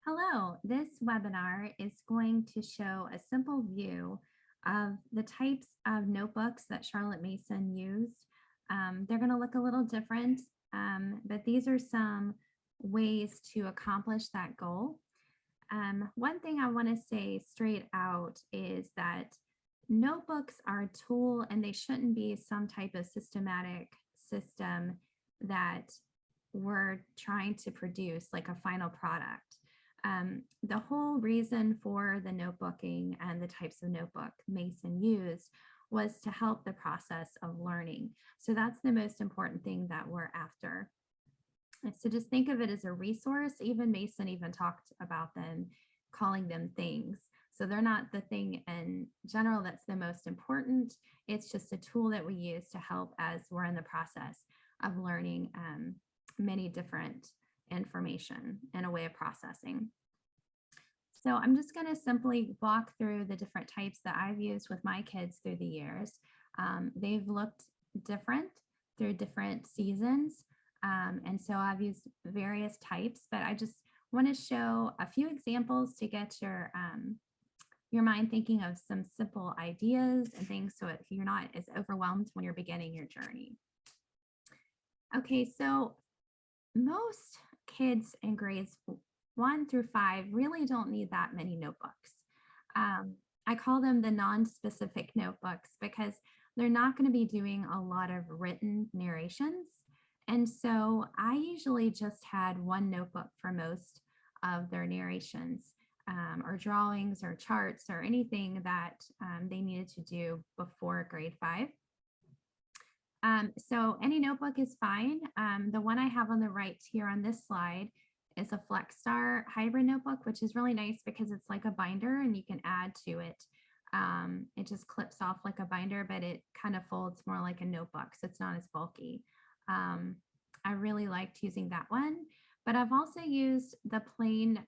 Hello, this webinar is going to show a simple view of the types of notebooks that Charlotte Mason used. They're going to look a little different, but these are some ways to accomplish that goal. One thing I want to say straight out is that notebooks are a tool and they shouldn't be some type of systematic system that we're trying to produce like a final product. The whole reason for the notebooking and the types of notebook Mason used was to help the process of learning. So that's the most important thing that we're after. So just think of it as a resource. Even Mason even talked about them, calling them things. So they're not the thing in general that's the most important. It's just a tool that we use to help as we're in the process of learning many different information and a way of processing. So I'm just going to simply walk through the different types that I've used with my kids through the years. They've looked different through different seasons. And so I've used various types, but I just want to show a few examples to get your mind thinking of some simple ideas and things so you're not as overwhelmed when you're beginning your journey. Okay, so most kids in grades 1 through 5 really don't need that many notebooks. I call them the non-specific notebooks because they're not going to be doing a lot of written narrations. And so I usually just had one notebook for most of their narrations or drawings or charts or anything that they needed to do before grade 5. So any notebook is fine. The one I have on the right here on this slide is a FlexStar hybrid notebook, which is really nice because it's like a binder and you can add to it. It just clips off like a binder, but it kind of folds more like a notebook, so it's not as bulky. I really liked using that one, but I've also used the plain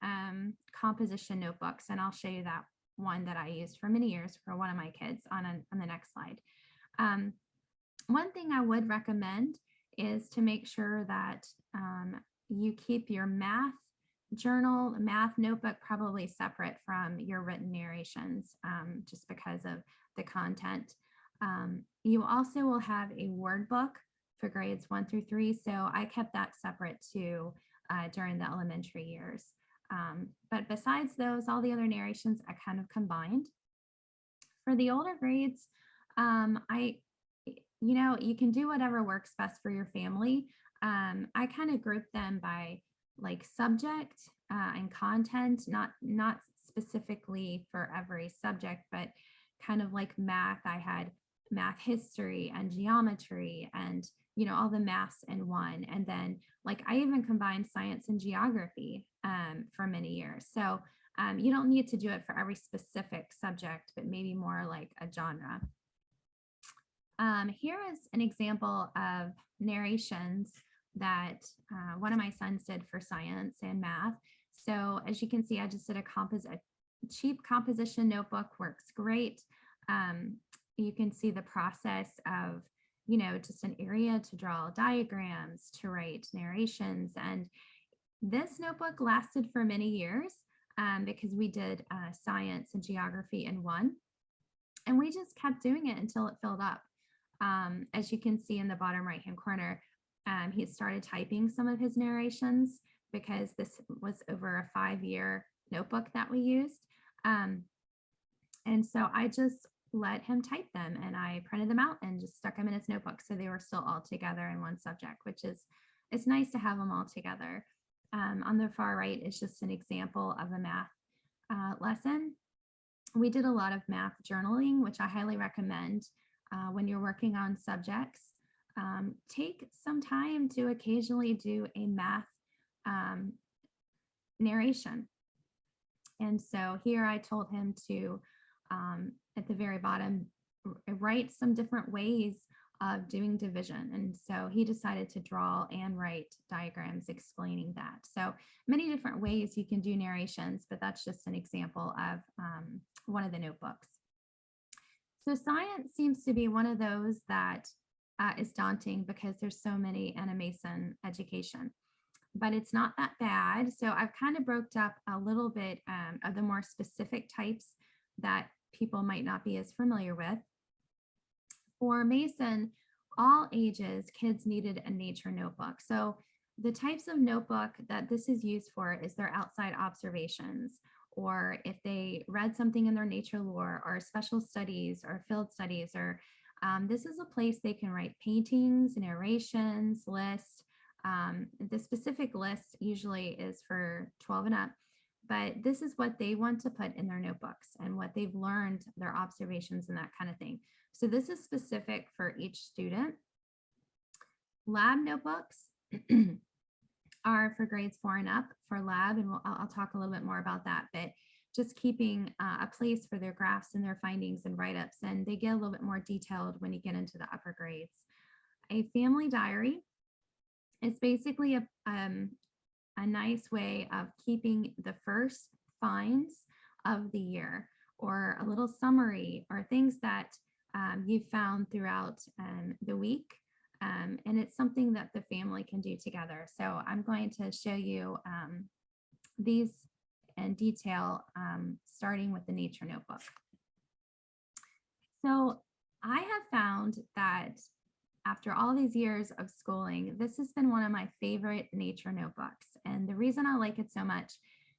composition notebooks, and I'll show you that one that I used for many years for one of my kids on the next slide. One thing I would recommend is to make sure that you keep your math journal, math notebook probably separate from your written narrations just because of the content. You also will have a word book for grades 1 through 3. So I kept that separate too during the elementary years. But besides those, all the other narrations I kind of combined. For the older grades, you can do whatever works best for your family. I kind of group them by like subject and content, not specifically for every subject, but kind of like math. I had math history and geometry and all the maths in one. And then like I even combined science and geography for many years. So you don't need to do it for every specific subject, but maybe more like a genre. Here is an example of narrations that one of my sons did for science and math. So as you can see, I just did a cheap composition notebook, works great. You can see the process of, just an area to draw diagrams, to write narrations. And this notebook lasted for many years because we did science and geography in one. And we just kept doing it until it filled up. As you can see in the bottom right-hand corner, he started typing some of his narrations because this was over a 5-year notebook that we used. And so I just let him type them and I printed them out and just stuck them in his notebook. So they were still all together in one subject, it's nice to have them all together. On the far right is just an example of a math lesson. We did a lot of math journaling, which I highly recommend when you're working on subjects. Take some time to occasionally do a math narration. And so here I told him to, at the very bottom, write some different ways of doing division. And so he decided to draw and write diagrams explaining that. So many different ways you can do narrations, but that's just an example of one of the notebooks. So science seems to be one of those that is daunting because there's so many in a Mason education. but it's not that bad. So I've kind of broke up a little bit of the more specific types that people might not be as familiar with. For Mason, all ages, kids needed a nature notebook. So the types of notebook that this is used for is their outside observations, or if they read something in their nature lore or special studies or field studies, or this is a place they can write paintings, narrations, lists. The specific list usually is for 12 and up, but this is what they want to put in their notebooks and what they've learned, their observations and that kind of thing. So this is specific for each student. Lab notebooks are for grades 4 and up for lab, and I'll talk a little bit more about that, but just keeping a place for their graphs and their findings and write-ups, and they get a little bit more detailed when you get into the upper grades. A family diary is basically a nice way of keeping the first finds of the year, or a little summary, or things that you've found throughout the week. And it's something that the family can do together. So I'm going to show you these in detail, starting with the nature notebook. So I have found that after all these years of schooling, this has been one of my favorite nature notebooks. And the reason I like it so much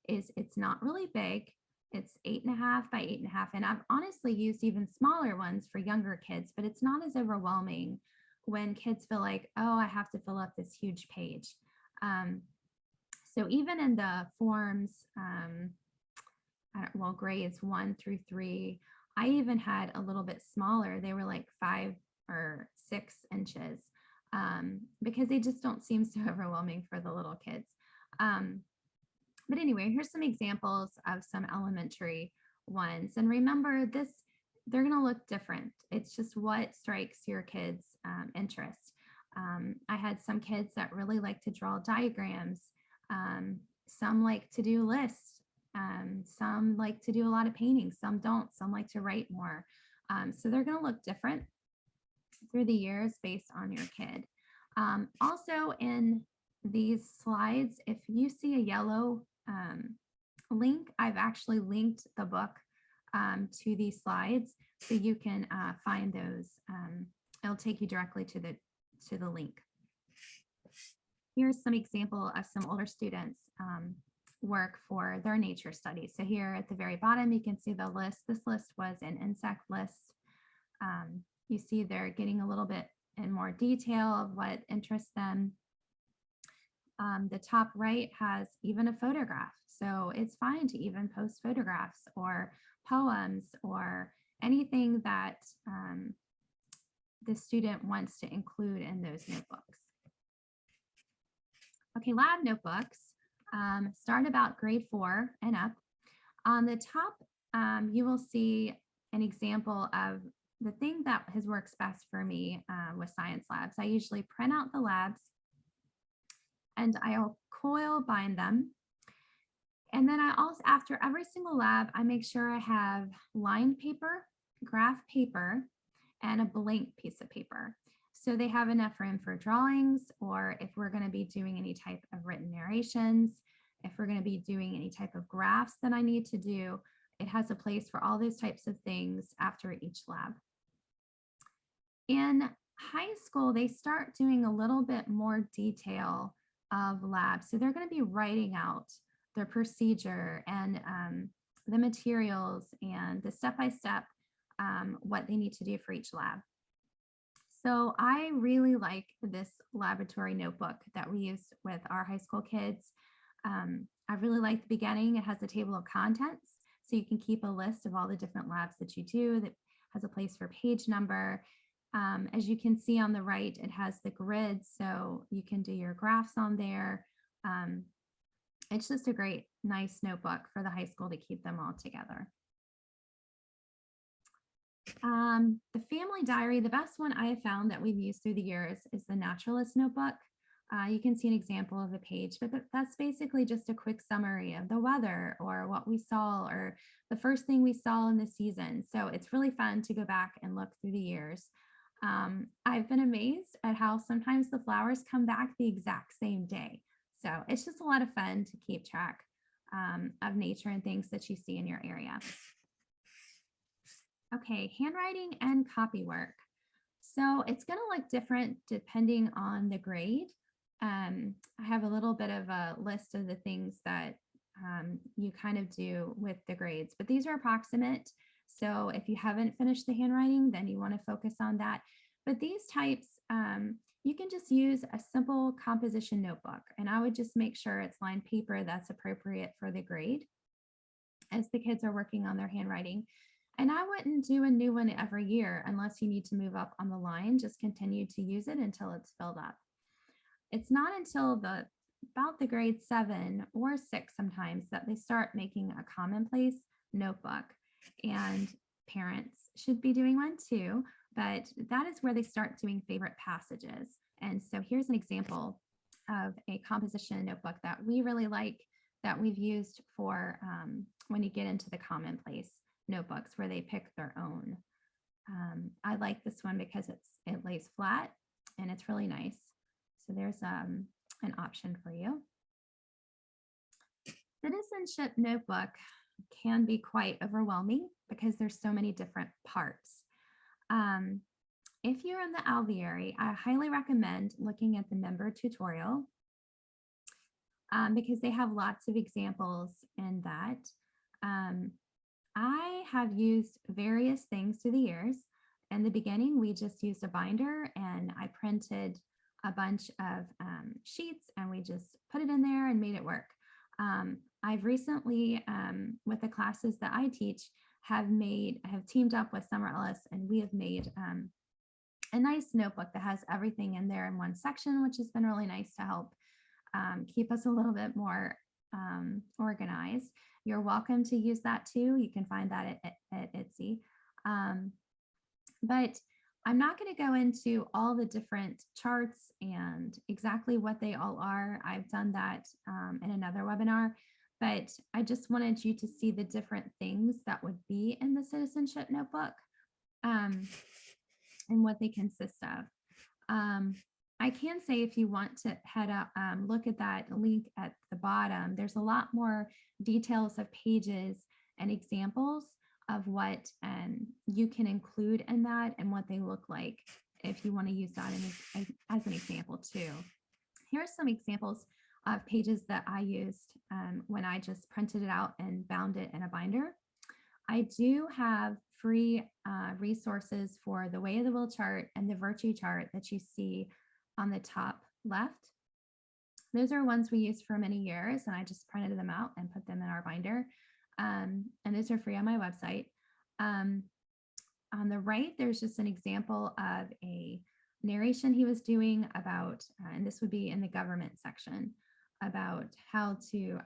is it's not really big. It's 8.5 by 8.5. And I've honestly used even smaller ones for younger kids, but it's not as overwhelming when kids feel like, oh, I have to fill up this huge page. So even in the forms, well, grades 1 through 3, I even had a little bit smaller. They were like 5 or 6 inches, because they just don't seem so overwhelming for the little kids. But anyway, here's some examples of some elementary ones. And remember this, they're gonna look different. It's just what strikes your kids' interest. I had some kids that really like to draw diagrams. Some like to do lists. Some like to do a lot of painting. Some don't. Some like to write more. So they're gonna look different through the years based on your kid. Also in these slides, if you see a yellow link, I've actually linked the book to these slides, so you can find those. It'll take you directly to the link. Here's some example of some older students work for their nature studies. So here at the very bottom, you can see the list. This list was an insect list. You see they're getting a little bit in more detail of what interests them. The top right has even a photograph. So it's fine to even post photographs or poems or anything that the student wants to include in those notebooks. Okay, lab notebooks start about grade 4 and up. On the top, you will see an example of the thing that has works best for me with science labs. I usually print out the labs and I'll coil bind them. And then I also, after every single lab, I make sure I have lined paper, graph paper, and a blank piece of paper. So they have enough room for drawings, or if we're going to be doing any type of written narrations, if we're going to be doing any type of graphs that I need to do, it has a place for all those types of things after each lab. In high school, they start doing a little bit more detail of labs. So they're going to be writing out their procedure and the materials and the step-by-step what they need to do for each lab. So I really like this laboratory notebook that we use with our high school kids. I really like the beginning. It has a table of contents, so you can keep a list of all the different labs that you do. That has a place for page number. As you can see on the right, it has the grid, so you can do your graphs on there. It's just a great, nice notebook for the high school to keep them all together. The family diary, the best one I have found that we've used through the years is the naturalist notebook. You can see an example of a page, but that's basically just a quick summary of the weather or what we saw or the first thing we saw in the season. So it's really fun to go back and look through the years. I've been amazed at how sometimes the flowers come back the exact same day. So So it's just a lot of fun to keep track of nature and things that you see in your area. Okay, handwriting and copy work. So it's going to look different depending on the grade. I have a little bit of a list of the things that you kind of do with the grades, but these are approximate. So if you haven't finished the handwriting, then you want to focus on that. But these types, you can just use a simple composition notebook, and I would just make sure it's lined paper that's appropriate for the grade as the kids are working on their handwriting. And I wouldn't do a new one every year unless you need to move up on the line. Just continue to use it until it's filled up. It's not until about the grade 7 or 6 sometimes that they start making a commonplace notebook. And parents should be doing one too, but that is where they start doing favorite passages. And so here's an example of a composition notebook that we really like, that we've used for when you get into the commonplace notebooks where they pick their own. I like this one because it lays flat and it's really nice. So there's an option for you. Citizenship notebook can be quite overwhelming because there's so many different parts. If you're in the alveary, I highly recommend looking at the member tutorial because they have lots of examples in that. I have used various things through the years. In the beginning, we just used a binder and I printed a bunch of sheets and we just put it in there and made it work. I've recently, with the classes that I teach, have teamed up with Summer Ellis, and we have made a nice notebook that has everything in there in one section, which has been really nice to help keep us a little bit more organized. You're welcome to use that too. You can find that at Etsy. But I'm not going to go into all the different charts and exactly what they all are. I've done that in another webinar, but I just wanted you to see the different things that would be in the citizenship notebook and what they consist of. I can say if you want to head up, look at that link at the bottom, there's a lot more details of pages and examples of what you can include in that and what they look like if you want to use that as an example too. Here are some examples of pages that I used when I just printed it out and bound it in a binder. I do have free resources for the Way of the Will chart and the Virtue chart that you see on the top left. Those are ones we used for many years, and I just printed them out and put them in our binder. And those are free on my website. On the right, there's just an example of a narration he was doing about, and this would be in the government section, about how to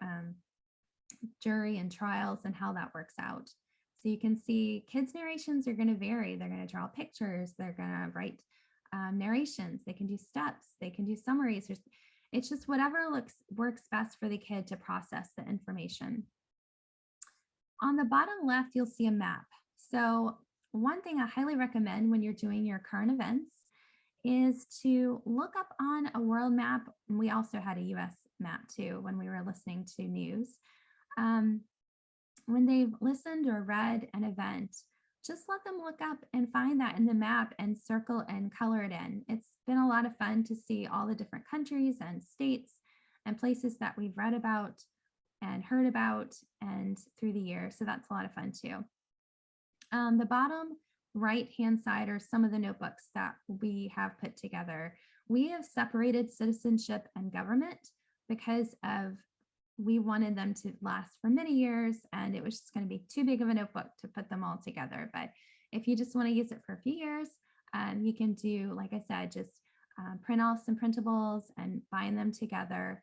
jury and trials and how that works out. So you can see kids' narrations are going to vary. They're going to draw pictures. They're going to write narrations. They can do steps. They can do summaries. It's just whatever works best for the kid to process the information. On the bottom left, you'll see a map. So one thing I highly recommend when you're doing your current events is to look up on a world map. We also had a US map too when we were listening to news. When they've listened or read an event, just let them look up and find that in the map and circle and color it in. It's been a lot of fun to see all the different countries and states and places that we've read about and heard about and through the years. So that's a lot of fun too. The bottom right-hand side are some of the notebooks that we have put together. We have separated citizenship and government because we wanted them to last for many years, and it was just going to be too big of a notebook to put them all together. But if you just want to use it for a few years, you can do, like I said, just print off some printables and bind them together,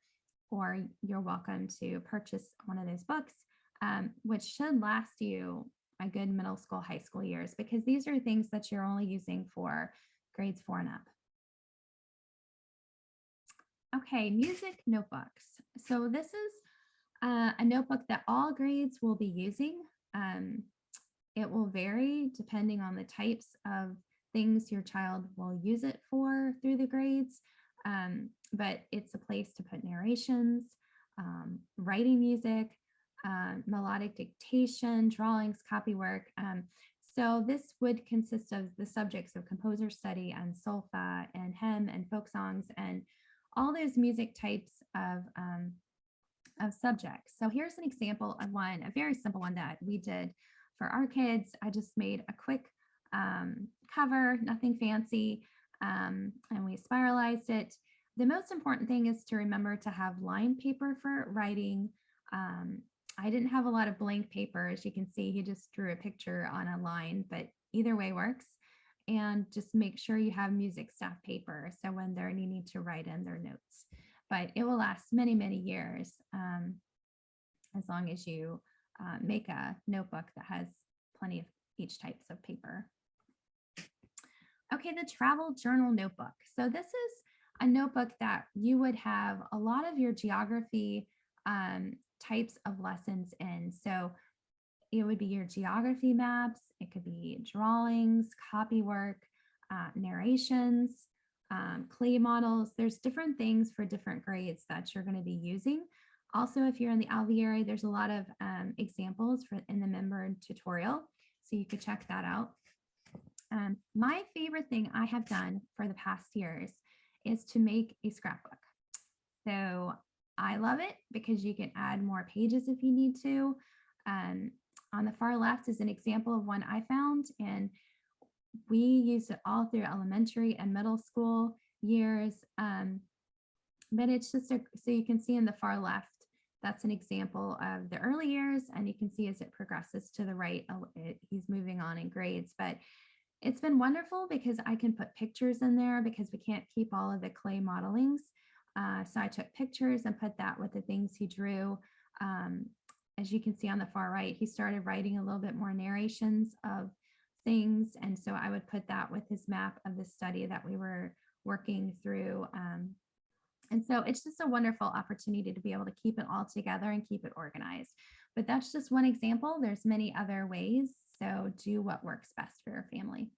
or you're welcome to purchase one of those books, which should last you a good middle school, high school years, because these are things that you're only using for grades 4 and up. Okay, music notebooks. So this is a notebook that all grades will be using. It will vary depending on the types of things your child will use it for through the grades. but it's a place to put narrations, writing music, melodic dictation, drawings, copy work. So this would consist of the subjects of composer study and solfa and hymn and folk songs and all those music types of subjects. So here's an example of one, a very simple one that we did for our kids. I just made a quick cover, nothing fancy, and we spiralized it. The most important thing is to remember to have lined paper for writing. I didn't have a lot of blank paper. As you can see, he just drew a picture on a line, but either way works. And just make sure you have music staff paper. So when they're needing to write in their notes, but it will last many, many years as long as you make a notebook that has plenty of each types of paper. Okay, the travel journal notebook. So this is a notebook that you would have a lot of your geography types of lessons in. So it would be your geography maps, it could be drawings, copy work, narrations, clay models. There's different things for different grades that you're going to be using. Also, if you're in the alveary, there's a lot of examples in the member tutorial, so you could check that out. My favorite thing I have done for the past years is to make a scrapbook. So I love it because you can add more pages if you need to. On the far left is an example of one I found, and we used it all through elementary and middle school years. But it's just so you can see in the far left, that's an example of the early years, and you can see as it progresses to the right, he's moving on in grades. But it's been wonderful because I can put pictures in there because we can't keep all of the clay modelings. So I took pictures and put that with the things he drew. As you can see on the far right, he started writing a little bit more narrations of things. And so I would put that with his map of the study that we were working through. And so it's just a wonderful opportunity to be able to keep it all together and keep it organized. But that's just one example. There's many other ways. So do what works best for your family.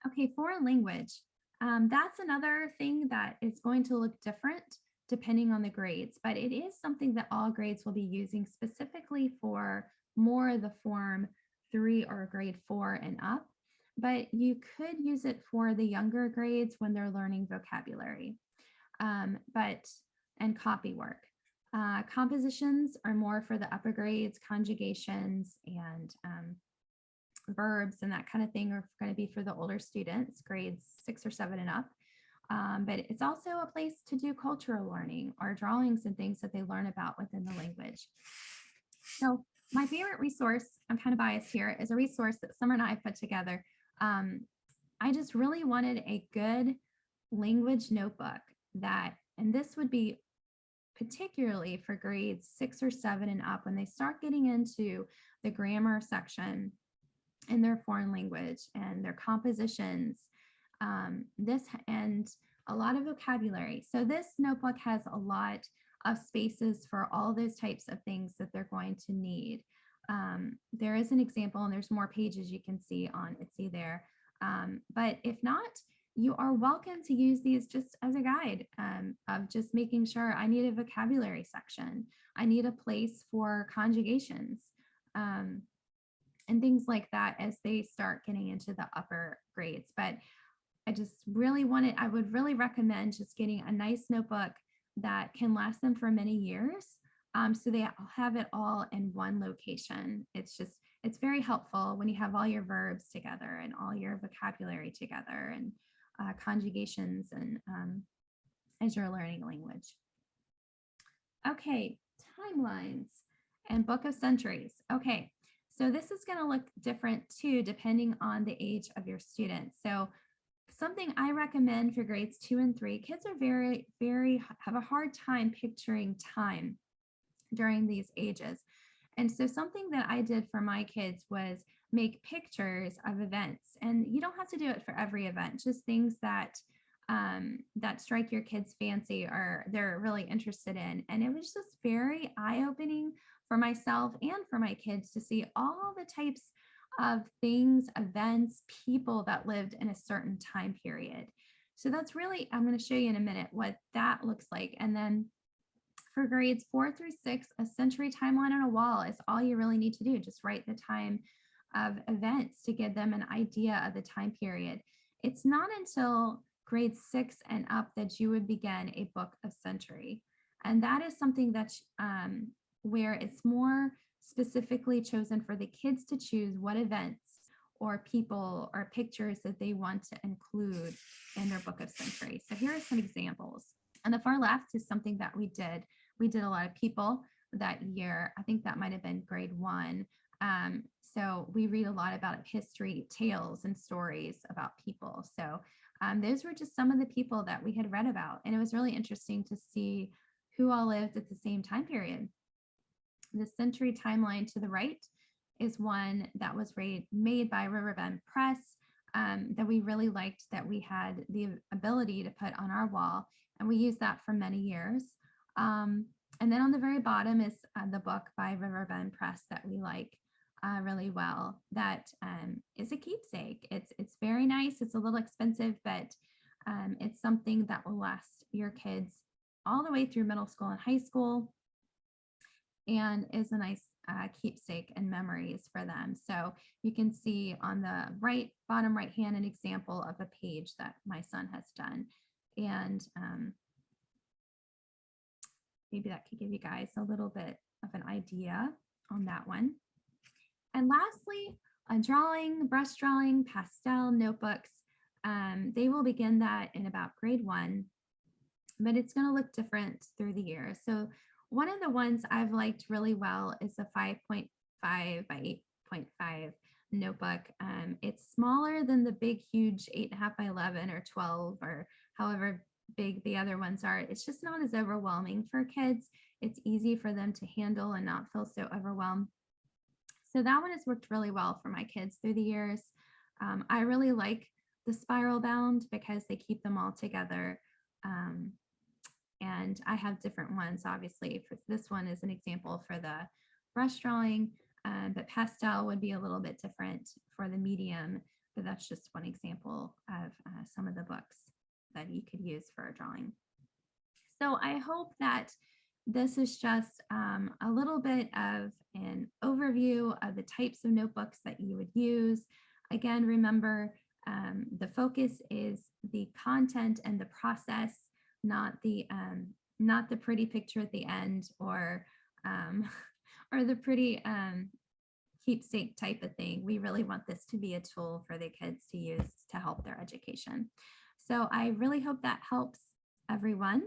Okay, foreign language. That's another thing that is going to look different depending on the grades, but it is something that all grades will be using specifically for more of the form 3 or grade 4 and up. But you could use it for the younger grades when they're learning vocabulary and copy work. Compositions are more for the upper grades, conjugations and verbs and that kind of thing are going to be for the older students, grades 6 or 7 and up. But it's also a place to do cultural learning or drawings and things that they learn about within the language. So my favorite resource, I'm kind of biased here, is a resource that Summer and I put together. I just really wanted a good language notebook and this would be particularly for grades 6 or 7 and up when they start getting into the grammar section in their foreign language and their compositions, and a lot of vocabulary. So this notebook has a lot of spaces for all those types of things that they're going to need. There is an example, and there's more pages you can see on Etsy there. But if not, you are welcome to use these just as a guide of just making sure I need a vocabulary section. I need a place for conjugations and things like that as they start getting into the upper grades. But I just really I would really recommend just getting a nice notebook that can last them for many years. So they have it all in one location. It's very helpful when you have all your verbs together and all your vocabulary together and conjugations and as you're learning language. Okay, timelines and book of centuries. Okay, so this is going to look different too, depending on the age of your students. So something I recommend for grades 2 and 3, kids are have a hard time picturing time during these ages. And so something that I did for my kids was make pictures of events. And you don't have to do it for every event, just things that strike your kids' fancy or they're really interested in. And it was just very eye-opening for myself and for my kids to see all the types of things, events, people that lived in a certain time period. So that's really, I'm going to show you in a minute what that looks like. And then for grades 4 through 6, a century timeline on a wall is all you really need to do. Just write the time of events to give them an idea of the time period. It's not until grade 6 and up that you would begin a book of century. And that is something that's where it's more specifically chosen for the kids to choose what events or people or pictures that they want to include in their book of century. So here are some examples. On the far left is something that we did. We did a lot of people that year. I think that might have been grade 1. So we read a lot about history, tales, and stories about people. So those were just some of the people that we had read about. And it was really interesting to see who all lived at the same time period. The century timeline to the right is one that was made by Riverbend Press that we really liked, that we had the ability to put on our wall. And we used that for many years. And then on the very bottom is the book by Riverbend Press that we like really well. That is a keepsake. It's very nice. It's a little expensive, but it's something that will last your kids all the way through middle school and high school, and is a nice keepsake and memories for them. So you can see on the bottom right hand an example of a page that my son has done. And maybe that could give you guys a little bit of an idea on that one. And lastly, drawing, brush drawing, pastel notebooks. They will begin that in about grade 1, but it's going to look different through the year. So one of the ones I've liked really well is a 5.5 by 8.5 notebook. It's smaller than the big, huge 8.5 by 11 or 12 or however big the other ones are. It's just not as overwhelming for kids. It's easy for them to handle and not feel so overwhelmed. So that one has worked really well for my kids through the years. I really like the spiral bound because they keep them all together. And I have different ones, obviously. For this one is an example for the brush drawing, but pastel would be a little bit different for the medium, but that's just one example of some of the books that you could use for a drawing. So I hope that this is just a little bit of an overview of the types of notebooks that you would use. Again, remember, the focus is the content and the process, not the pretty picture at the end or the pretty keepsake type of thing. We really want this to be a tool for the kids to use to help their education. So I really hope that helps everyone.